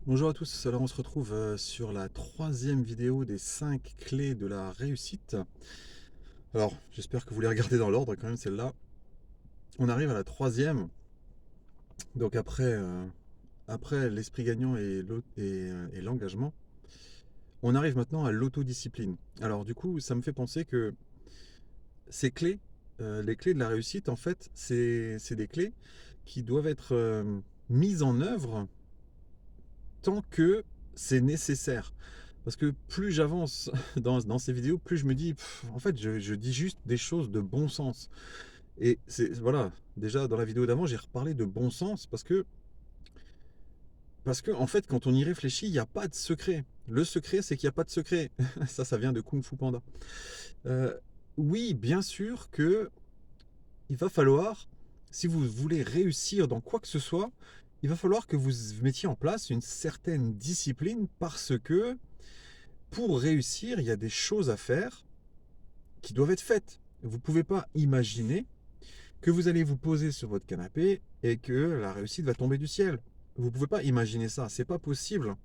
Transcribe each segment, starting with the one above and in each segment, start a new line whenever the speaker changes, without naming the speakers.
Bonjour à tous, alors on se retrouve sur la troisième vidéo des 5 clés de la réussite. Alors j'espère que vous les regardez dans l'ordre quand même celle-là. On arrive à la troisième, donc après l'esprit gagnant et l'engagement, on arrive maintenant à l'autodiscipline. Alors du coup ça me fait penser que ces clés, les clés de la réussite en fait, c'est des clés qui doivent être mises en œuvre tant que c'est nécessaire. Parce que plus j'avance dans ces vidéos, plus je me dis, en fait, je dis juste des choses de bon sens. Et c'est, voilà, déjà dans la vidéo d'avant, j'ai reparlé de bon sens parce que, en fait, quand on y réfléchit, il n'y a pas de secret. Le secret, c'est qu'il n'y a pas de secret. Ça vient de Kung Fu Panda. Euh, oui, bien sûr que il va falloir, si vous voulez réussir dans quoi que ce soit, il va falloir que vous mettiez en place une certaine discipline parce que pour réussir, il y a des choses à faire qui doivent être faites. Vous ne pouvez pas imaginer que vous allez vous poser sur votre canapé et que la réussite va tomber du ciel. Vous ne pouvez pas imaginer ça, c'est pas possible.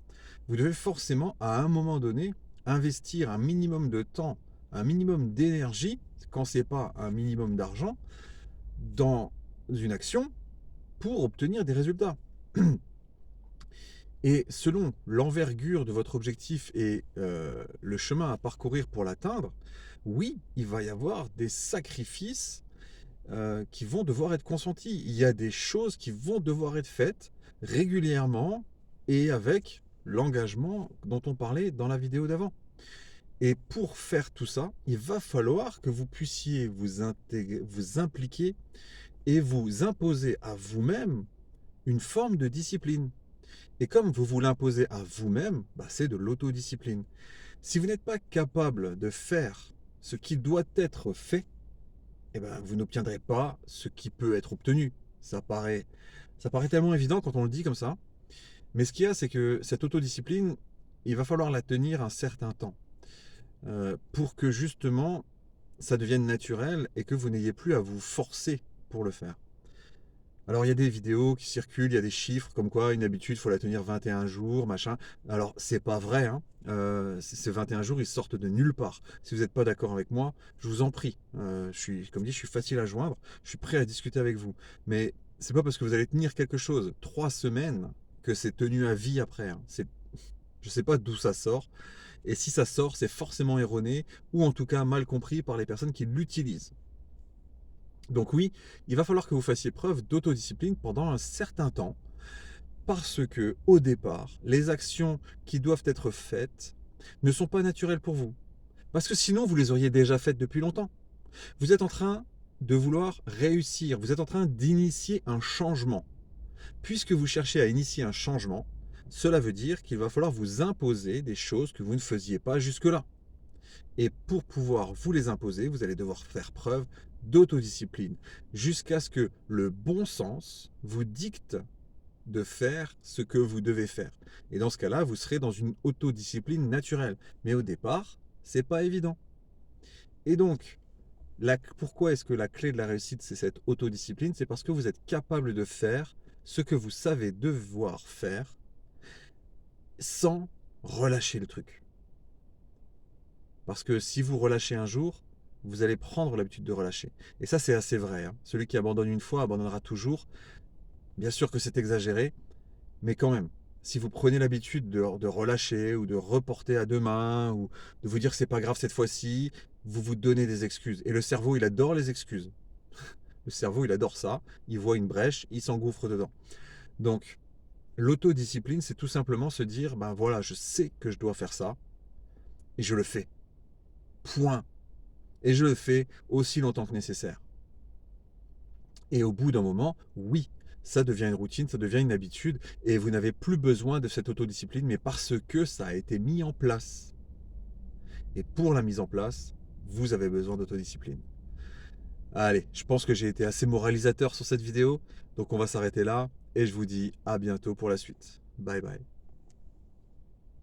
Vous devez forcément, à un moment donné, investir un minimum de temps, un minimum d'énergie, quand c'est pas un minimum d'argent, dans une action pour obtenir des résultats. Et selon l'envergure de votre objectif et le chemin à parcourir pour l'atteindre, oui, il va y avoir des sacrifices qui vont devoir être consentis. Il y a des choses qui vont devoir être faites régulièrement et avec l'engagement dont on parlait dans la vidéo d'avant. Et pour faire tout ça, il va falloir que vous puissiez vous impliquer et vous imposer à vous-même une forme de discipline. Et comme vous vous l'imposez à vous-même, bah, c'est de l'autodiscipline. Si vous n'êtes pas capable de faire ce qui doit être fait, eh ben, vous n'obtiendrez pas ce qui peut être obtenu. Ça paraît tellement évident quand on le dit comme ça. Mais ce qu'il y a, c'est que cette autodiscipline, il va falloir la tenir un certain temps pour que justement ça devienne naturel et que vous n'ayez plus à vous forcer pour le faire. Alors il y a des vidéos qui circulent, il y a des chiffres comme quoi une habitude, il faut la tenir 21 jours, machin. Alors c'est pas vrai, hein. Ces 21 jours, ils sortent de nulle part. Si vous n'êtes pas d'accord avec moi, je vous en prie. Comme dit, je suis facile à joindre, je suis prêt à discuter avec vous. Mais c'est pas parce que vous allez tenir quelque chose 3 semaines que c'est tenu à vie après, hein. Je sais pas d'où ça sort. Et si ça sort, c'est forcément erroné ou en tout cas mal compris par les personnes qui l'utilisent. Donc oui, il va falloir que vous fassiez preuve d'autodiscipline pendant un certain temps, parce que au départ, les actions qui doivent être faites ne sont pas naturelles pour vous. Parce que sinon, vous les auriez déjà faites depuis longtemps. Vous êtes en train de vouloir réussir, vous êtes en train d'initier un changement. Puisque vous cherchez à initier un changement, cela veut dire qu'il va falloir vous imposer des choses que vous ne faisiez pas jusque-là. Et pour pouvoir vous les imposer, vous allez devoir faire preuve d'autodiscipline jusqu'à ce que le bon sens vous dicte de faire ce que vous devez faire. Et dans ce cas-là, vous serez dans une autodiscipline naturelle. Mais au départ, c'est pas évident. Et donc, pourquoi est-ce que la clé de la réussite, c'est cette autodiscipline? C'est parce que vous êtes capable de faire ce que vous savez devoir faire sans relâcher le truc. Parce que si vous relâchez un jour, vous allez prendre l'habitude de relâcher. Et ça, c'est assez vrai, hein. Celui qui abandonne une fois abandonnera toujours. Bien sûr que c'est exagéré, mais quand même. Si vous prenez l'habitude de relâcher ou de reporter à demain ou de vous dire que c'est pas grave cette fois-ci, vous vous donnez des excuses. Et le cerveau, il adore les excuses. Le cerveau, il adore ça. Il voit une brèche, il s'engouffre dedans. Donc, l'autodiscipline, c'est tout simplement se dire, ben voilà, je sais que je dois faire ça et je le fais. Point. Et je le fais aussi longtemps que nécessaire. Et au bout d'un moment, oui, ça devient une routine, ça devient une habitude, et vous n'avez plus besoin de cette autodiscipline, mais parce que ça a été mis en place. Et pour la mise en place, vous avez besoin d'autodiscipline. Allez, je pense que j'ai été assez moralisateur sur cette vidéo, donc on va s'arrêter là, et je vous dis à bientôt pour la suite. Bye bye.